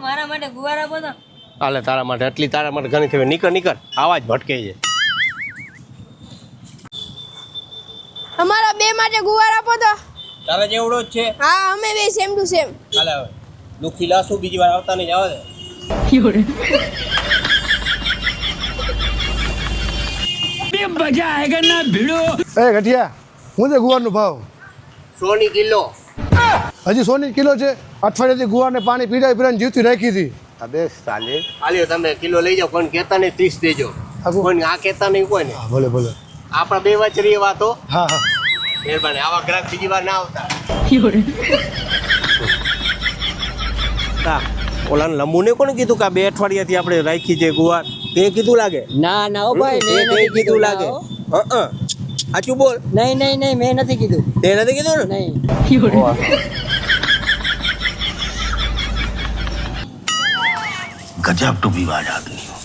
મારા માટે ગુવાર આપો તો. હાલે તારા માટે એટલી તારા માટે ઘણી થઈ નીકળ આવાજ ભટકે છે. અમારા બે માટે ગુવાર આપો તો. તારા જેવડો જ છે. હા અમે બે સેમ ટુ સેમ. હાલે હવે દુખી લાસુ બીજી વાર આવતા નહીં જવા દે. मजा आएगा ना भिड़ो। એ ગઠિયા હું છે ગુવારનો ભાવ 100 ની કિલો. હજી 100 ની કિલો છે. અઠવાડિયાથી ગુવારને પાણી પીડાઈ જીવતી રાખી હતી. અબે સાલે આલ્યો તમે કિલો લઈ જાઓ કોઈ કહેતા નહીં 30 દેજો. આપો. કોઈ આ કહેતા નહીં કોઈ ને. હા ભલે ભલે. આપણા બે વચરી વાતો. હા હા મહેરબાની આવા ગ્રાહક બીજી વાર ના આવતા. હા ઓલા લંબુને કોને કીધું કે આ 2 અઠવાડિયાથી આપણે રાખી છે ગુવાર તે કીધું લાગે. ના ના ઓ ભાઈ તે મેં નથી કીધું લાગે. સાચું બોલ. નહીં નહીં નહીં મેં નથી કીધું. તે નથી કીધું ને. નહીં. गजब टू विवाद आदमी हो।